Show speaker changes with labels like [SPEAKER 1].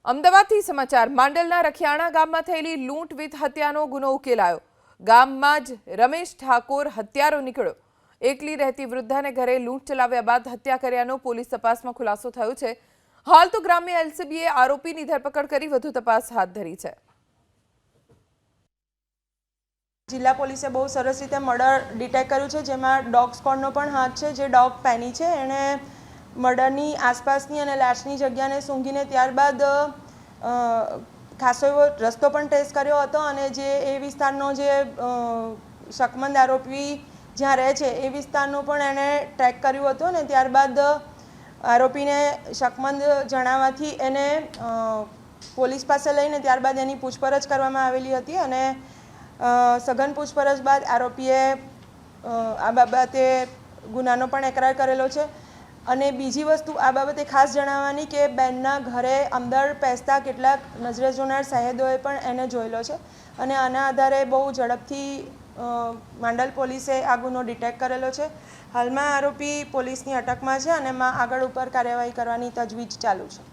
[SPEAKER 1] અમદાવાદથી સમાચાર માંડલના રખિયાણા ગામમાં થયેલી લૂંટ વિથ હત્યાનો ગુનો ઉકેલાયો। ગામમાં જ રમેશ ઠાકોર હત્યારો નીકળ્યો। એકલી રહેતી વૃદ્ધાને ઘરે લૂંટ ચલાવ્યા બાદ હત્યા કર્યાનો પોલીસ તપાસમાં ખુલાસો થયો છે। હાલ તો ગ્રામ્ય એલસીબીએ આરોપીની ધરપકડ કરી વધુ તપાસ હાથ ધરી છે।
[SPEAKER 2] જિલ્લા પોલીસે બહુ સરસ રીતે મર્ડર ડિટેક્ટ કર્યું છે, જેમાં ડોગ સ્ક્વોડનો પણ હાથ છે। જે ડોગ પેની છે એણે મર્ડરની આસપાસની અને લાશની જગ્યાને સૂંઘીને ત્યારબાદ ખાસો એવો રસ્તો પણ ટેસ્ટ કર્યો હતો અને જે એ વિસ્તારનો જે શકમંદ આરોપી જ્યાં રહે છે એ વિસ્તારનું પણ એણે ટ્રેક કર્યું હતું અને ત્યારબાદ આરોપીને શકમંદ જણાવવાથી એને પોલીસ પાસે લઈને ત્યારબાદ એની પૂછપરછ કરવામાં આવેલી હતી અને સઘન પૂછપરછ બાદ આરોપીએ આ બાબતે ગુનાનો પણ એકરાર કરેલો છે। અને બીજી વસ્તુ આ બાબતે ખાસ જણાવવાની કે બેનના ઘરે અંદર પેસતા કેટલાક નજરે જોનાર શહેદોએ પણ એને જોયેલો છે અને આના આધારે બહુ ઝડપથી માંડલ પોલીસે આ ગુનો ડિટેક્ટ કરેલો છે। હાલમાં આરોપી પોલીસની અટકમાં છે અને આગળ ઉપર કાર્યવાહી કરવાની તજવીજ ચાલુ છે।